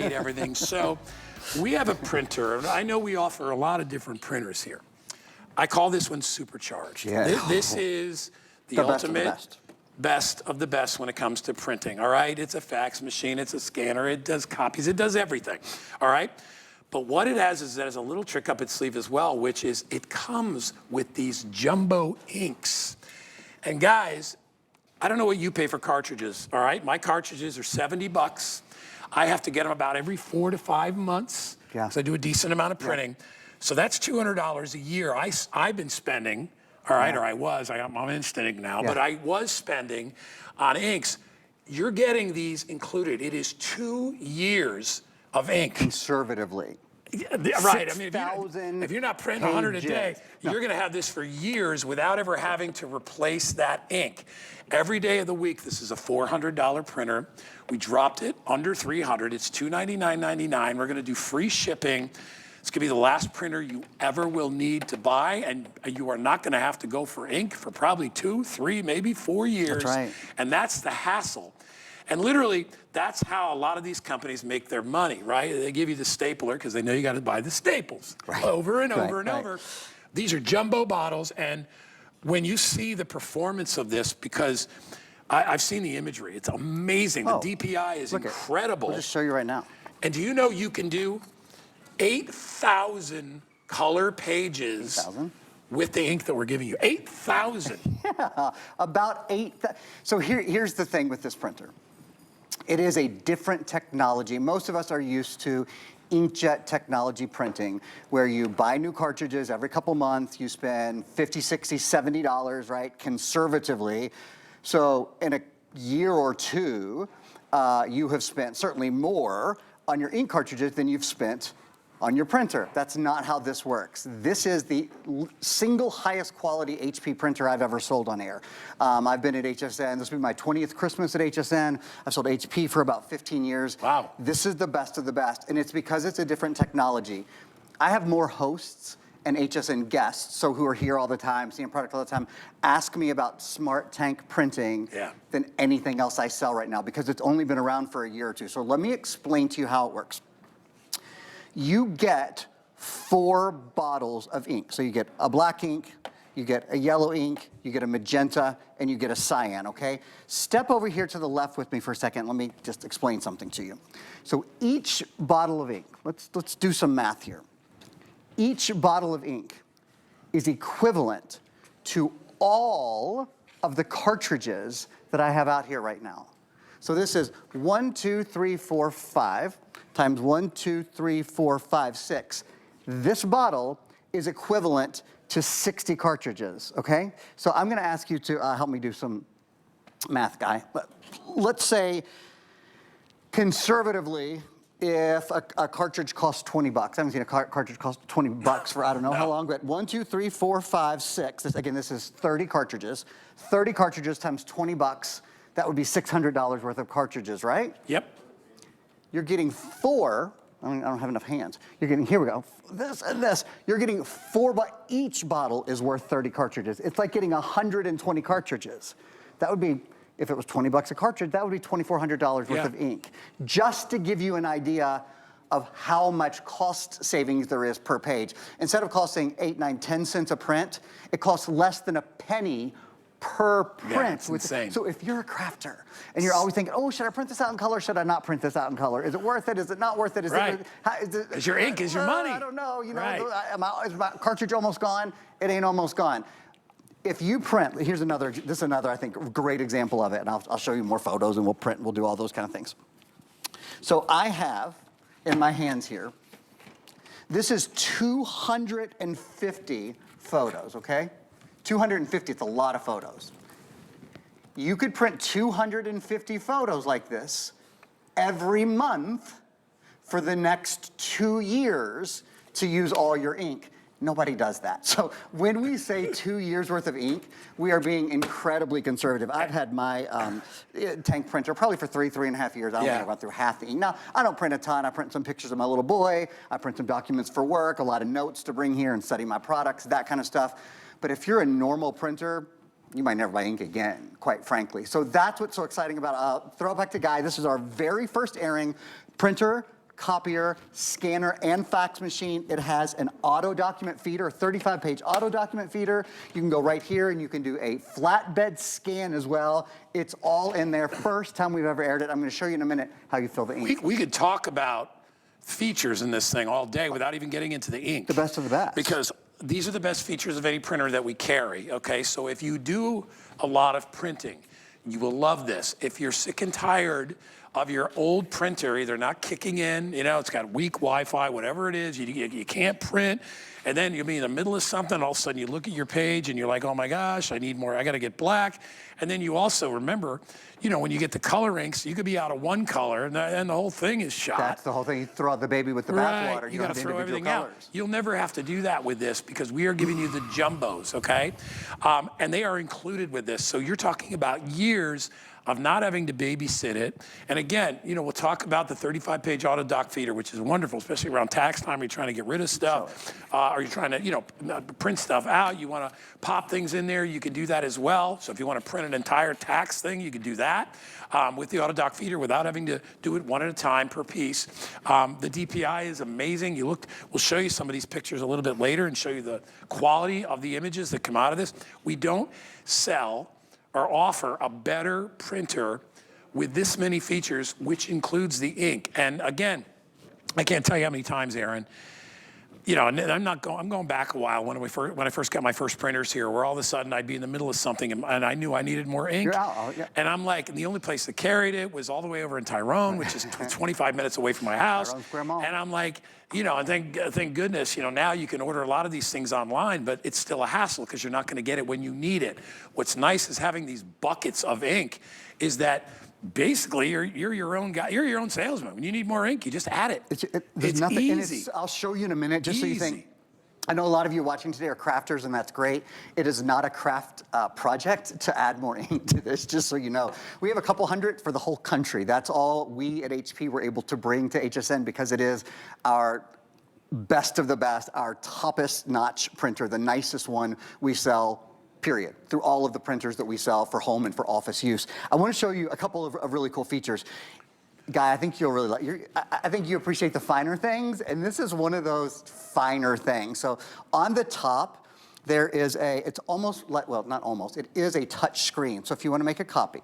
everything. So we have a printer, and I know we offer a lot of different printers here. I call this one supercharged. Yeah. This is the ultimate best of the best when it comes to printing, all right? It's a fax machine, it's a scanner, it does copies, it does everything, all right? But what it has is it has a little trick up its sleeve as well, which is it comes with these jumbo inks. And guys, I don't know what you pay for cartridges, all right? My cartridges are 70 bucks. I have to get them about every 4 to 5 months, because I do a decent amount of printing. So that's $200 a year. I've been spending, all right, or I was, I'm instant ink now, but I was spending on inks. You're getting these included. It is 2 years of ink. Conservatively. Right, I mean, if you're not printing 100 a day, you're gonna have this for years without ever having to replace that ink. Every day of the week, this is a $400 printer. We dropped it under $300, it's $299.99. We're gonna do free shipping. It's gonna be the last printer you ever will need to buy, and you are not gonna have to go for ink for probably 2, 3, maybe 4 years. That's right. And that's the hassle. And literally, that's how a lot of these companies make their money, right? They give you the stapler because they know you got to buy the staples over and over and over. These are jumbo bottles, and when you see the performance of this, because I've seen the imagery, it's amazing. The DPI is incredible. I'll just show you right now. And do you know you can do 8,000 color pages 8,000? with the ink that we're giving you? 8,000. Yeah, about 8,000. So here's the thing with this printer. It is a different technology. Most of us are used to inkjet technology printing, where you buy new cartridges every couple months, you spend $50, $60, $70, right, conservatively. So in a year or two, you have spent certainly more on your ink cartridges than you've spent on your printer. That's not how this works. This is the single highest quality HP printer I've ever sold on air. I've been at HSN. This will be my 20th Christmas at HSN. I've sold HP for about 15 years. Wow. This is the best of the best, and it's because it's a different technology. I have more hosts and HSN guests, so who are here all the time, seeing product all the time, ask me about Smart Tank printing than anything else I sell right now, because it's only been around for a year or two. So let me explain to you how it works. You get 4 bottles of ink. So you get a black ink, you get a yellow ink, you get a magenta, and you get a cyan, okay? Step over here to the left with me for a second. Let me just explain something to you. So each bottle of ink, let's do some math here. Each bottle of ink is equivalent to all of the cartridges that I have out here right now. So this is 1, 2, 3, 4, 5 times 1, 2, 3, 4, 5, 6. This bottle is equivalent to 60 cartridges, okay? So I'm gonna ask you to help me do some math, guy. Let's say, conservatively, if a cartridge costs 20 bucks, I haven't seen a cartridge cost 20 bucks for I don't know how long, but 1, 2, 3, 4, 5, 6. Again, this is 30 cartridges. 30 cartridges times 20 bucks, that would be $600 worth of cartridges, right? Yep. You're getting 4, I don't have enough hands. You're getting, here we go, this and this. You're getting 4, but each bottle is worth 30 cartridges. It's like getting 120 cartridges. That would be, if it was 20 bucks a cartridge, that would be $2,400 worth of ink. Just to give you an idea of how much cost savings there is per page. Instead of costing 8, 9, 10 cents a print, it costs less than a penny per print. It's insane. So if you're a crafter and you're always thinking, oh, should I print this out in color? Should I not print this out in color? Is it worth it? Is it not worth it? Because your ink is your money. I don't know. You know, is my cartridge almost gone? It ain't almost gone. If you print, this is another, I think, great example of it, and I'll show you more photos, and we'll print, and we'll do all those kind of things. So I have, in my hands here, this is 250 photos, okay? 250, it's a lot of photos. You could print 250 photos like this every month for the next 2 years to use all your ink. Nobody does that. So when we say 2 years worth of ink, we are being incredibly conservative. I've had my tank printer probably for 3.5 years. I don't think I went through half the ink. Now, I don't print a ton. I print some pictures of my little boy. I print some documents for work, a lot of notes to bring here and study my products, that kind of stuff. But if you're a normal printer, you might never buy ink again, quite frankly. So that's what's so exciting about Throwback to Guy. This is our very first airing. Printer copier, scanner, and fax machine. It has an auto document feeder, a 35-page auto document feeder. You can go right here and you can do a flatbed scan as well. It's all in there. First time we've ever aired it. I'm going to show you in a minute how you fill the ink. We could talk about features in this thing all day without even getting into the ink. The best of the best. Because these are the best features of any printer that we carry, okay? So if you do a lot of printing, you will love this. If you're sick and tired of your old printer, either not kicking in, you know, it's got weak Wi-Fi, whatever it is, you can't print, and then you'll be in the middle of something, all of a sudden you look at your page and you're like, oh my gosh, I need more, I gotta get black. And then you also remember, you know, when you get the color inks, you could be out of one color and the whole thing is shot. That's the whole thing. You throw out the baby with the bathwater. Right, you gotta throw everything out. You'll never have to do that with this because we are giving you the jumbos, okay? And they are included with this. So you're talking about years of not having to babysit it. And again, you know, we'll talk about the 35-page auto doc feeder, which is wonderful, especially around tax time. You're trying to get rid of stuff, or you're trying to, you know, print stuff out. You want to pop things in there. You can do that as well. So if you want to print an entire tax thing, you can do that with the auto doc feeder without having to do it one at a time per piece. The DPI is amazing. We'll show you some of these pictures a little bit later and show you the quality of the images that come out of this. We don't sell or offer a better printer with this many features, which includes the ink. And again, I can't tell you how many times, Aaron, you know, and I'm going back a while when I first got my first printers here, where all of a sudden I'd be in the middle of something and I knew I needed more ink. Yeah. And I'm like, and the only place that carried it was all the way over in Tyrone, which is 25 minutes away from my house. Tyrone Square Mall. And I'm like, you know, and thank goodness, you know, now you can order a lot of these things online, but it's still a hassle because you're not going to get it when you need it. What's nice is having these buckets of ink is that basically you're your own guy, you're your own salesman. When you need more ink, you just add it. There's nothing, easy. and I'll show you in a minute just so you think. I know a lot of you watching today are crafters, and that's great. It is not a craft project to add more ink to this, just so you know. We have a couple hundred for the whole country. That's all we at HP were able to bring to HSN because it is our best of the best, our toppest notch printer, the nicest one we sell, period, through all of the printers that we sell for home and for office use. I want to show you a couple of really cool features. Guy, I think you'll really like, I think you appreciate the finer things, and this is one of those finer things. So on the top, there is it's almost like, well, not almost, it is a touch screen. So if you want to make a copy,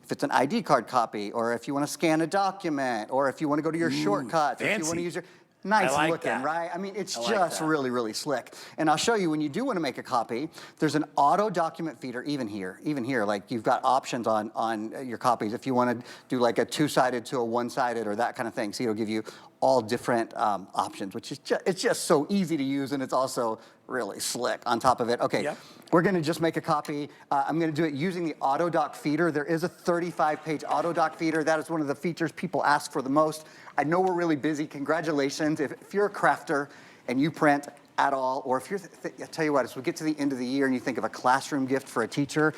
if it's an ID card copy, or if you want to scan a document, or if you want to go to your shortcuts, if you want to use your, nice looking, right? I mean, it's just really, really slick. And I'll show you, when you do want to make a copy, there's an auto document feeder even here, like you've got options on your copies if you want to do like a two-sided to a one-sided or that kind of thing. So it'll give you all different options, which is it's just so easy to use, and it's also really slick on top of it. Okay, we're going to just make a copy. I'm going to do it using the auto doc feeder. There is a 35-page auto doc feeder. That is one of the features people ask for the most. I know we're really busy. Congratulations. If you're a crafter and you print at all, or if you're, I tell you what, as we get to the end of the year and you think of a classroom gift for a teacher,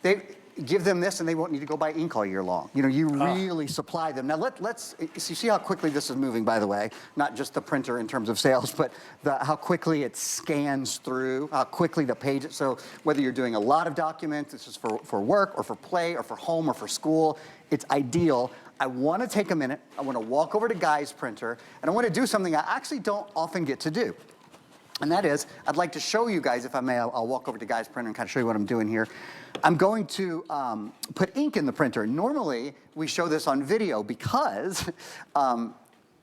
they give them this and they won't need to go buy ink all year long. You know, you really supply them. Now let's see how quickly this is moving, by the way, not just the printer in terms of sales, but how quickly it scans through, how quickly the page, so whether you're doing a lot of documents, this is for work or for play or for home or for school, it's ideal. I want to take a minute, I want to walk over to Guy's printer, and I want to do something I actually don't often get to do. And that is, I'd like to show you guys, if I may, I'll walk over to Guy's printer and kind of show you what I'm doing here. I'm going to put ink in the printer. Normally, we show this on video because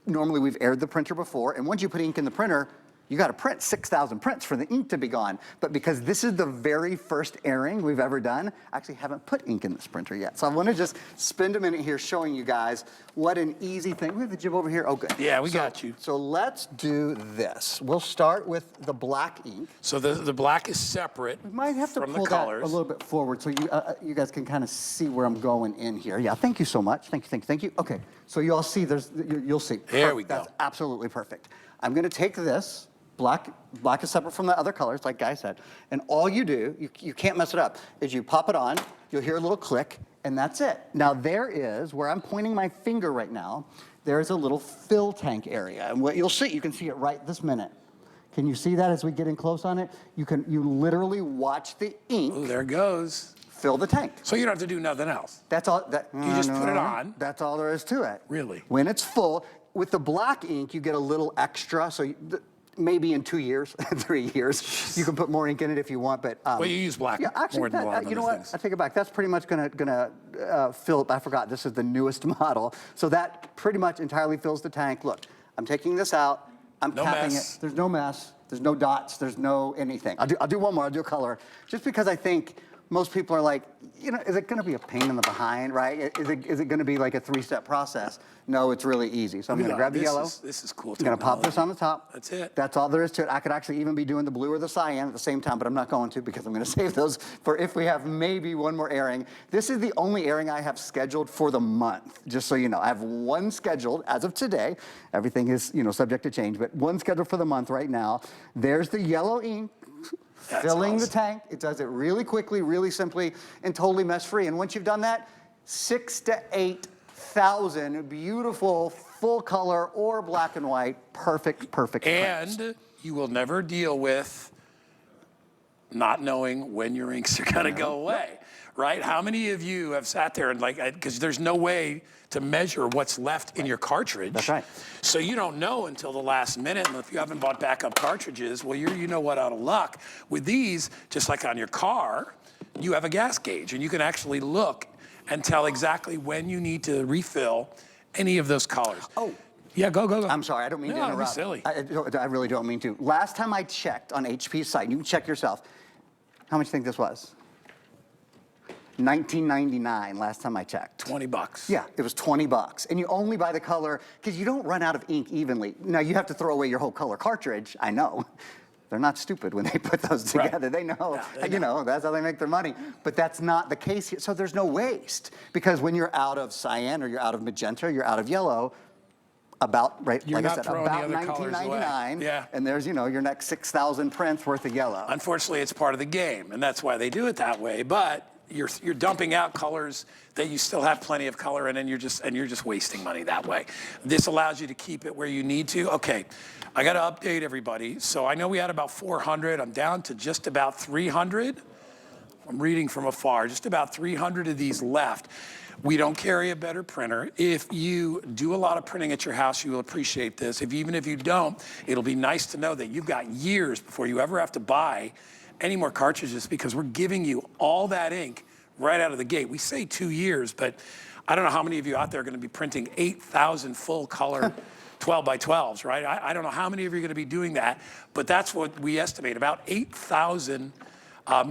normally we've aired the printer before, and once you put ink in the printer, you got to print 6,000 prints for the ink to be gone. But because this is the very first airing we've ever done, I actually haven't put ink in this printer yet. So I want to just spend a minute here showing you guys what an easy thing. We have the jib over here. Oh, good. Yeah, we got you. So let's do this. We'll start with the black ink. So the black is separate from the colors. We might have to pull that a little bit forward so you guys can kind of see where I'm going in here. Yeah, thank you so much. Thank you. Okay, so you all see, you'll see. There we go. That's absolutely perfect. I'm going to take this. Black is separate from the other colors, like Guy said. And all you do, you can't mess it up, is you pop it on, you'll hear a little click, and that's it. Now there is, where I'm pointing my finger right now, there's a little fill tank area. And what you'll see, you can see it right this minute. Can you see that as we get in close on it? You literally watch the ink. Oh, there it goes. Fill the tank. So you don't have to do nothing else. That's all. You just put it on. That's all there is to it. Really? When it's full, with the black ink, you get a little extra. So maybe in 2 years, 3 years, you can put more ink in it if you want. But well, you use black more than a lot of you know other what? things. I take it back. That's pretty much gonna fill. I forgot. This is the newest model. So that pretty much entirely fills the tank. Look, I'm taking this out. I'm capping it. There's no mess. There's no dots. There's no anything. I'll do one more. I'll do a color, just because I think most people are like, you know, is it going to be a pain in the behind, right? Is it going to be like a 3-step process? No, it's really easy. So I'm going to grab the yellow. This is cool. I'm going to pop this on the top. That's it. That's all there is to it. I could actually even be doing the blue or the cyan at the same time, but I'm not going to because I'm going to save those for if we have maybe one more airing. This is the only airing I have scheduled for the month, just so you know. I have one scheduled as of today. Everything is, you know, subject to change, but one scheduled for the month right now. There's the yellow ink. Filling the tank. It does it really quickly, really simply, and totally mess-free. And once you've done that, 6,000 to 8,000 beautiful, full color or black and white, perfect prints. And you will never deal with not knowing when your inks are going to go away, right? How many of you have sat there and because there's no way to measure what's left in your cartridge. That's right. So you don't know until the last minute, and if you haven't bought backup cartridges, well, you're, you know what, out of luck. With these, just like on your car, you have a gas gauge, and you can actually look and tell exactly when you need to refill any of those colors. Oh. Yeah, go. I'm sorry, I don't mean to interrupt. Don't be silly. I really don't mean to. Last time I checked on HP's site, you can check yourself, how much do you think this was? $19.99 last time I checked. $20. Yeah, it was $20. And you only buy the color, because you don't run out of ink evenly. Now, you have to throw away your whole color cartridge, I know. They're not stupid when they put those together. Right. They know, you know, that's how they make their money. But that's not the case here. So there's no waste, because when you're out of cyan or you're out of magenta or you're out of yellow, like I said, about $19.99, yeah. And there's, you know, your next 6,000 prints worth of yellow. Unfortunately, it's part of the game, and that's why they do it that way. But you're dumping out colors that you still have plenty of color in, and you're just wasting money that way. This allows you to keep it where you need to. Okay, I got to update everybody. So I know we had about 400. I'm down to just about 300. I'm reading from afar. Just about 300 of these left. We don't carry a better printer. If you do a lot of printing at your house, you will appreciate this. Even if you don't, it'll be nice to know that you've got years before you ever have to buy any more cartridges, because we're giving you all that ink right out of the gate. We say 2 years, but I don't know how many of you out there are going to be printing 8,000 full color 12 by 12s, right? I don't know how many of you are going to be doing that, but that's what we estimate, about 8,000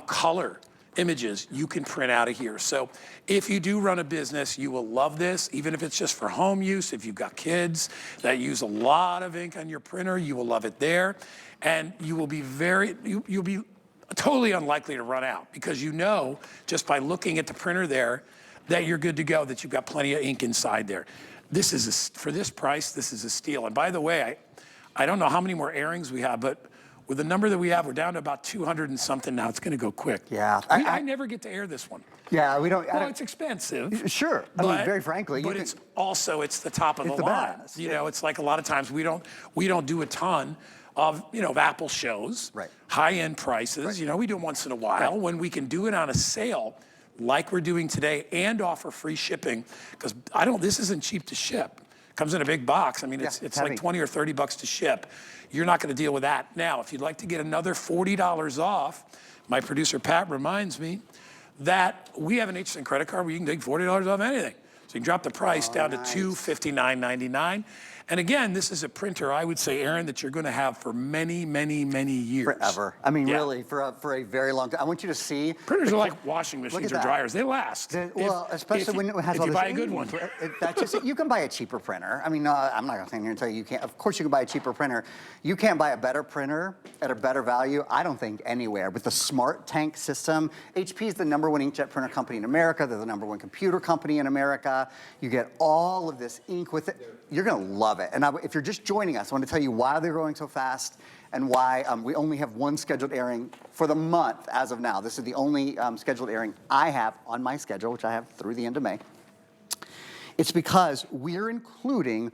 color images you can print out of here. So if you do run a business, you will love this, even if it's just for home use. If you've got kids that use a lot of ink on your printer, you will love it there. And you will be you'll be totally unlikely to run out, because you know just by looking at the printer there that you're good to go, that you've got plenty of ink inside there. This is for this price, this is a steal. And by the way, I don't know how many more airings we have, but with the number that we have, we're down to about 200 and something now. It's going to go quick. Yeah. I never get to air this one. Yeah, we don't. Well, it's expensive. Sure. I mean, very frankly. But it's the top of the line. Best. You know, it's like a lot of times we don't do a ton of, you know, of Apple shows, right. High-end prices. Right. You know, we do them once in a while. Right. When we can do it on a sale like we're doing today and offer free shipping, because this isn't cheap to ship. It comes in a big box. I mean, it's like 20 or 30 bucks to ship. You're not going to deal with that. Now, if you'd like to get another $40 off, my producer Pat reminds me that we have an HSN credit card where you can take $40 off anything. So you can drop the price down to $259.99. And again, this is a printer, I would say, Aaron, that you're going to have for many, many, many years. Forever. I mean, really, for a very long time. I want you to see. Printers are like washing machines or dryers. They last. Well, especially when it has all this. If you buy a good one. That's just it. You can buy a cheaper printer. I mean, I'm not going to stand here and tell you can't. Of course, you can buy a cheaper printer. You can't buy a better printer at a better value, I don't think, anywhere. With the Smart Tank system, HP is the #1 inkjet printer company in America. They're the #1 computer company in America. You get all of this ink with it. You're going to love it. And if you're just joining us, I want to tell you why they're growing so fast and why we only have one scheduled airing for the month as of now. This is the only scheduled airing I have on my schedule, which I have through the end of May. It's because we're including